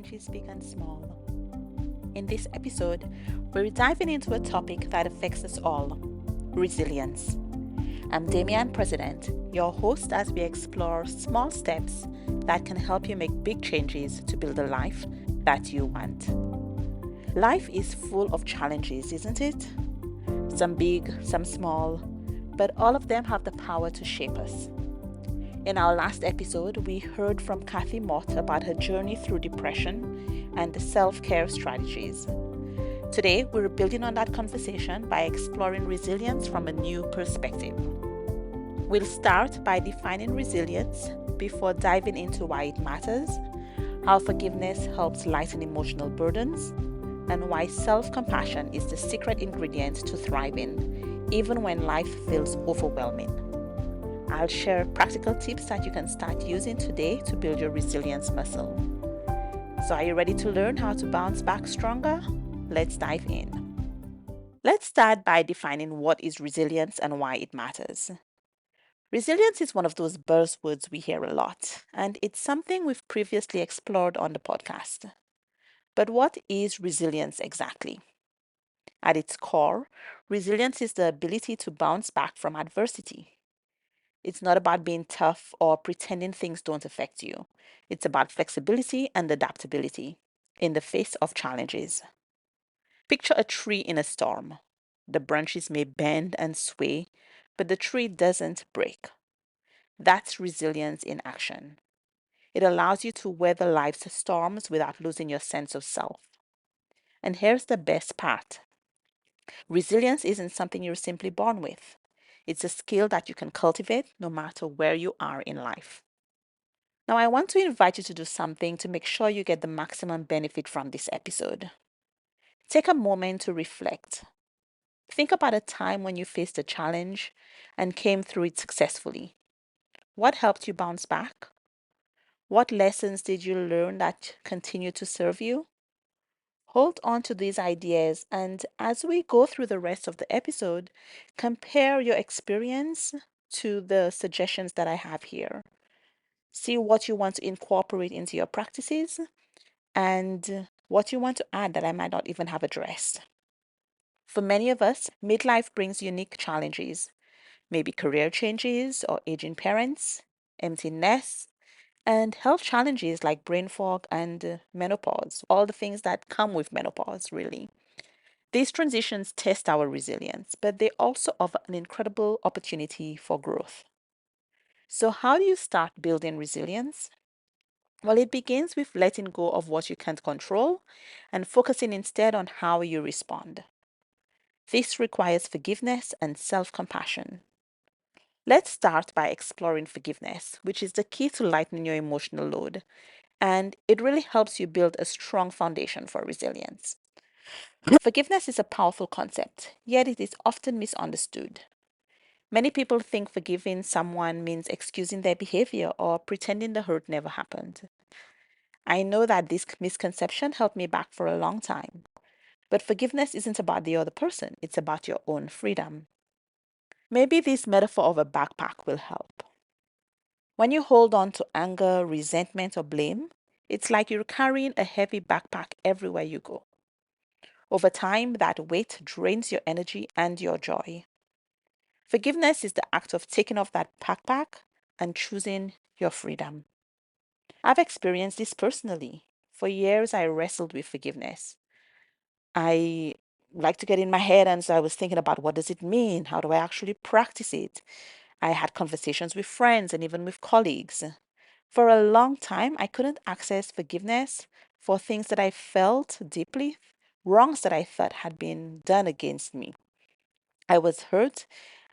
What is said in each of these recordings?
change is big and small. In this episode, we're diving into a topic that affects us all: resilience. I'm Damianne President, your host as we explore small steps that can help you make big changes to build a life that you want. Life is full of challenges, isn't it? Some big, some small, but all of them have the power to shape us. In our last episode, we heard from Cathy Mott about her journey through depression and the self-care strategies. Today, we're building on that conversation by exploring resilience from a new perspective. We'll start by defining resilience before diving into why it matters, how forgiveness helps lighten emotional burdens, and why self-compassion is the secret ingredient to thriving, even when life feels overwhelming. I'll share practical tips that you can start using today to build your resilience muscle. So, are you ready to learn how to bounce back stronger? Let's dive in. Let's start by defining what is resilience and why it matters. Resilience is one of those buzzwords we hear a lot, and it's something we've previously explored on the podcast. But what is resilience exactly? At its core, resilience is the ability to bounce back from adversity. It's not about being tough or pretending things don't affect you. It's about flexibility and adaptability in the face of challenges. Picture a tree in a storm. The branches may bend and sway, but the tree doesn't break. That's resilience in action. It allows you to weather life's storms without losing your sense of self. And here's the best part: resilience isn't something you're simply born with. It's a skill that you can cultivate no matter where you are in life. Now, I want to invite you to do something to make sure you get the maximum benefit from this episode. Take a moment to reflect. Think about a time when you faced a challenge and came through it successfully. What helped you bounce back? What lessons did you learn that continue to serve you? Hold on to these ideas, and as we go through the rest of the episode, compare your experience to the suggestions that I have here. See what you want to incorporate into your practices and what you want to add that I might not even have addressed. For many of us, midlife brings unique challenges, maybe career changes or aging parents, empty nests, and health challenges like brain fog and menopause, all the things that come with menopause, really. These transitions test our resilience, but they also offer an incredible opportunity for growth. So, how do you start building resilience? Well, it begins with letting go of what you can't control and focusing instead on how you respond. This requires forgiveness and self compassion. Let's start by exploring forgiveness, which is the key to lightening your emotional load, and it really helps you build a strong foundation for resilience. Forgiveness is a powerful concept, yet it is often misunderstood. Many people think forgiving someone means excusing their behavior or pretending the hurt never happened. I know that this misconception held me back for a long time. But forgiveness isn't about the other person, it's about your own freedom. Maybe this metaphor of a backpack will help. When you hold on to anger, resentment, or blame, it's like you're carrying a heavy backpack everywhere you go. Over time, that weight drains your energy and your joy. Forgiveness is the act of taking off that backpack and choosing your freedom. I've experienced this personally. For years, I wrestled with forgiveness. I like to get in my head, and so I was thinking about what does it mean? How do I actually practice it? I had conversations with friends and even with colleagues. For a long time, I couldn't access forgiveness for things that I felt deeply, wrongs that I thought had been done against me. I was hurt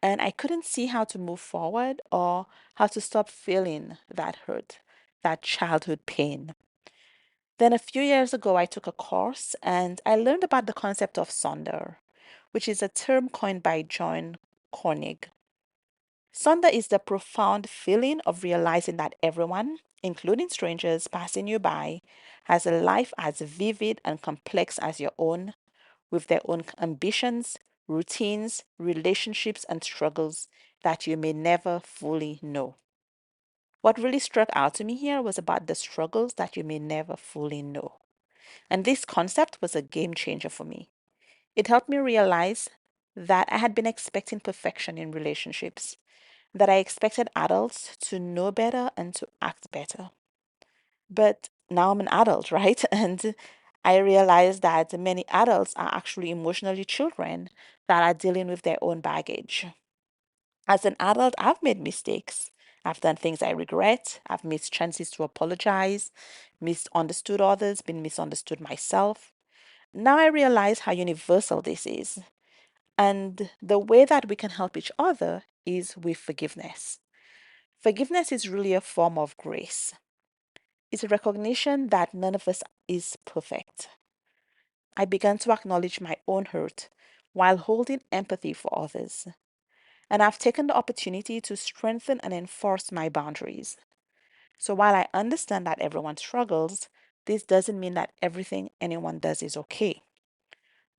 and I couldn't see how to move forward or how to stop feeling that hurt, that childhood pain. Then a few years ago, I took a course and I learned about the concept of sonder, which is a term coined by John Koenig. Sonder is the profound feeling of realizing that everyone, including strangers passing you by, has a life as vivid and complex as your own, with their own ambitions, routines, relationships, and struggles that you may never fully know. What really struck out to me here was about the struggles that you may never fully know. And this concept was a game changer for me. It helped me realize that I had been expecting perfection in relationships, that I expected adults to know better and to act better. But now I'm an adult, right? And I realize that many adults are actually emotionally children that are dealing with their own baggage. As an adult, I've made mistakes. I've done things I regret. I've missed chances to apologize, misunderstood others, been misunderstood myself. Now I realize how universal this is. And the way that we can help each other is with forgiveness. Forgiveness is really a form of grace. It's a recognition that none of us is perfect. I began to acknowledge my own hurt while holding empathy for others. And I've taken the opportunity to strengthen and enforce my boundaries. So while I understand that everyone struggles, this doesn't mean that everything anyone does is okay.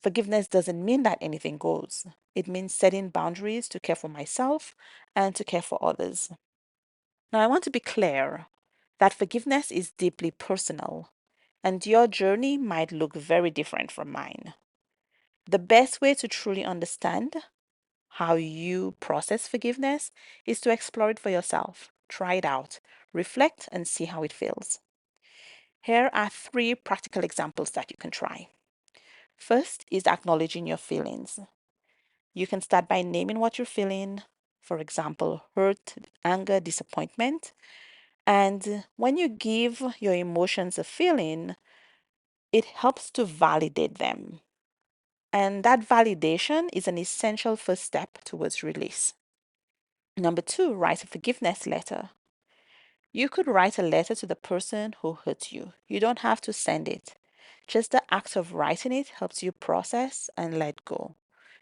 Forgiveness doesn't mean that anything goes. It means setting boundaries to care for myself and to care for others. Now, I want to be clear that forgiveness is deeply personal, and your journey might look very different from mine. The best way to truly understand how you process forgiveness is to explore it for yourself. Try it out, reflect, and see how it feels. Here are three practical examples that you can try. First is acknowledging your feelings. You can start by naming what you're feeling, for example, hurt, anger, disappointment. And when you give your emotions a feeling, it helps to validate them. And that validation is an essential first step towards release. Number two, write a forgiveness letter. You could write a letter to the person who hurt you. You don't have to send it. Just the act of writing it helps you process and let go.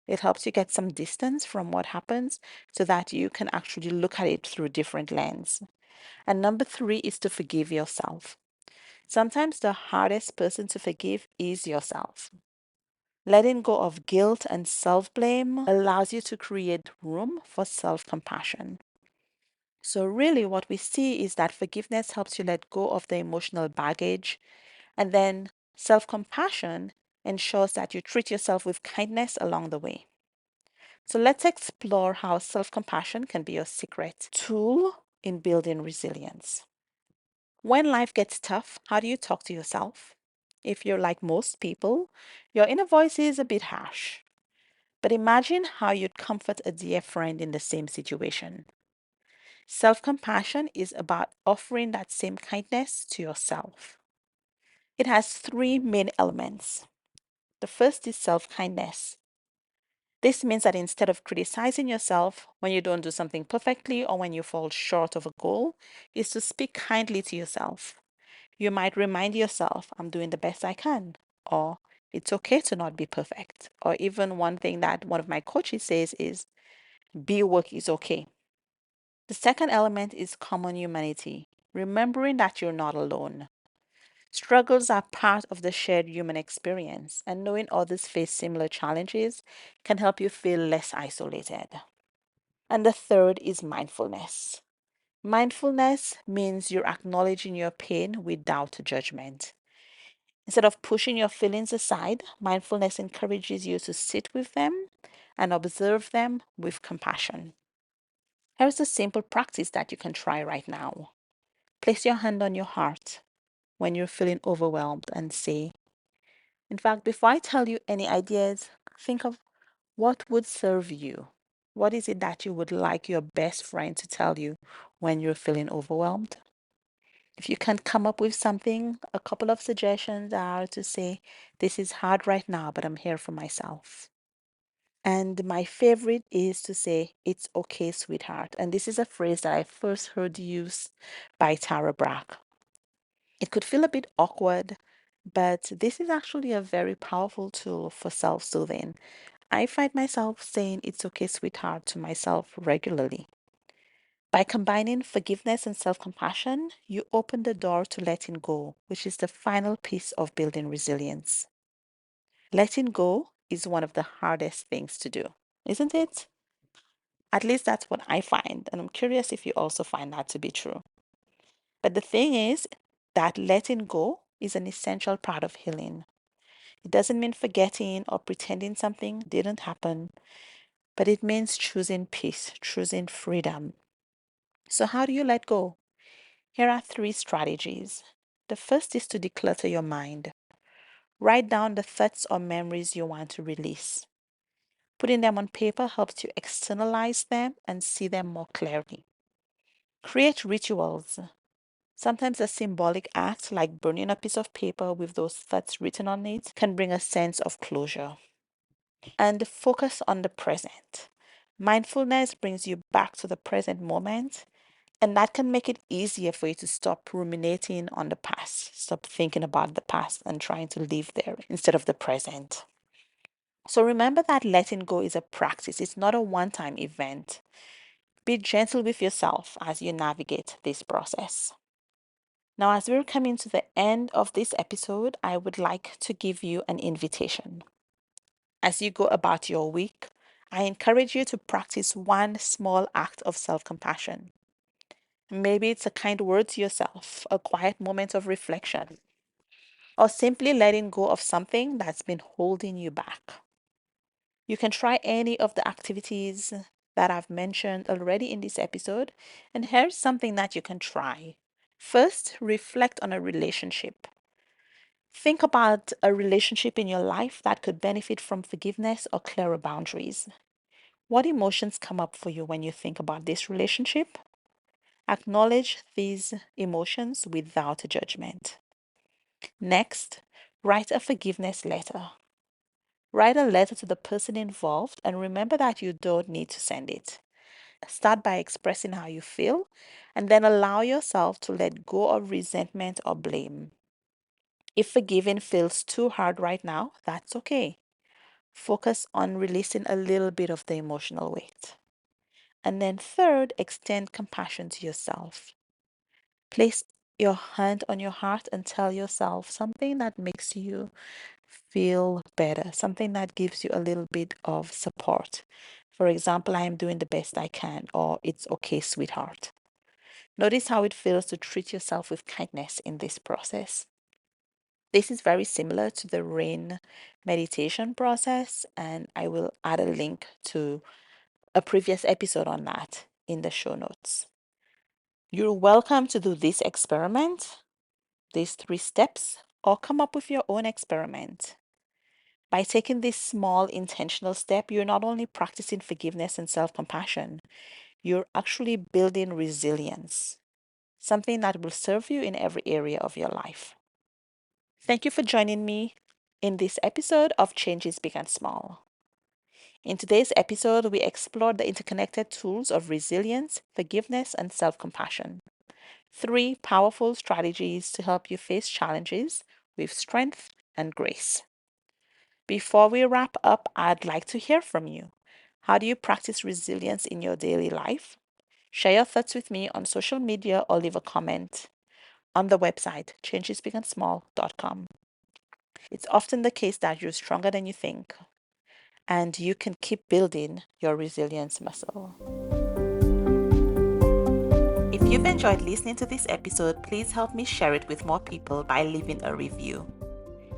It helps you get some distance from what happens so that you can actually look at it through different lens. And number three is to forgive yourself. Sometimes the hardest person to forgive is yourself. Letting go of guilt and self blame allows you to create room for self compassion. So, really, what we see is that forgiveness helps you let go of the emotional baggage, and then self compassion ensures that you treat yourself with kindness along the way. So, let's explore how self compassion can be your secret tool in building resilience. When life gets tough, how do you talk to yourself? If you're like most people, your inner voice is a bit harsh. But imagine how you'd comfort a dear friend in the same situation. Self compassion is about offering that same kindness to yourself. It has three main elements. The first is self kindness. This means that instead of criticizing yourself when you don't do something perfectly or when you fall short of a goal, is to speak kindly to yourself. You might remind yourself, I'm doing the best I can, or it's okay to not be perfect. Or even one thing that one of my coaches says is, be work is okay. The second element is common humanity, remembering that you're not alone. Struggles are part of the shared human experience, and knowing others face similar challenges can help you feel less isolated. And the third is mindfulness. Mindfulness means you're acknowledging your pain without judgment. Instead of pushing your feelings aside, mindfulness encourages you to sit with them and observe them with compassion. Here's a simple practice that you can try right now. Place your hand on your heart when you're feeling overwhelmed and say, in fact, before I tell you any ideas, think of what would serve you. What is it that you would like your best friend to tell you when you're feeling overwhelmed? If you can't come up with something, a couple of suggestions are to say, this is hard right now, but I'm here for myself. And my favorite is to say, it's okay, sweetheart. And this is a phrase that I first heard used by Tara Brach. It could feel a bit awkward, but this is actually a very powerful tool for self soothing. I find myself saying, it's okay, sweetheart, to myself regularly. By combining forgiveness and self compassion, you open the door to letting go, which is the final piece of building resilience. Letting go is one of the hardest things to do, isn't it? At least that's what I find, and I'm curious if you also find that to be true. But the thing is that letting go is an essential part of healing. It doesn't mean forgetting or pretending something didn't happen, but it means choosing peace, choosing freedom. So, how do you let go? Here are three strategies. The first is to declutter your mind. Write down the thoughts or memories you want to release. Putting them on paper helps you externalize them and see them more clearly. Create rituals. Sometimes a symbolic act like burning a piece of paper with those thoughts written on it can bring a sense of closure. And focus on the present. Mindfulness brings you back to the present moment, and that can make it easier for you to stop ruminating on the past, stop thinking about the past and trying to live there instead of the present. So remember that letting go is a practice, it's not a one time event. Be gentle with yourself as you navigate this process. Now, as we're coming to the end of this episode, I would like to give you an invitation. As you go about your week, I encourage you to practice one small act of self compassion. Maybe it's a kind word to yourself, a quiet moment of reflection, or simply letting go of something that's been holding you back. You can try any of the activities that I've mentioned already in this episode, and here's something that you can try. First, reflect on a relationship. Think about a relationship in your life that could benefit from forgiveness or clearer boundaries. What emotions come up for you when you think about this relationship? Acknowledge these emotions without judgment. Next, write a forgiveness letter. Write a letter to the person involved and remember that you don't need to send it. Start by expressing how you feel and then allow yourself to let go of resentment or blame. If forgiving feels too hard right now, that's okay. Focus on releasing a little bit of the emotional weight. And then, third, extend compassion to yourself. Place your hand on your heart and tell yourself something that makes you feel better, something that gives you a little bit of support. For example, I am doing the best I can, or it's okay, sweetheart. Notice how it feels to treat yourself with kindness in this process. This is very similar to the rain meditation process, and I will add a link to a previous episode on that in the show notes. You're welcome to do this experiment, these 3 steps, or come up with your own experiment. By taking this small intentional step, you're not only practicing forgiveness and self compassion, you're actually building resilience, something that will serve you in every area of your life. Thank you for joining me in this episode of Changes Big and Small. In today's episode, we explored the interconnected tools of resilience, forgiveness, and self compassion. 3 powerful strategies to help you face challenges with strength and grace. Before we wrap up, I'd like to hear from you. How do you practice resilience in your daily life? Share your thoughts with me on social media or leave a comment on the website changesbigandsmall.com. It's often the case that you're stronger than you think, and you can keep building your resilience muscle. If you've enjoyed listening to this episode, please help me share it with more people by leaving a review.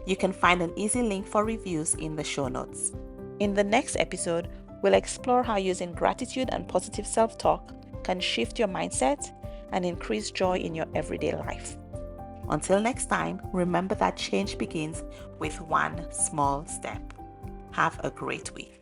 You can find an easy link for reviews in the show notes. In the next episode, we'll explore how using gratitude and positive self-talk can shift your mindset and increase joy in your everyday life. Until next time, remember that change begins with one small step. Have a great week.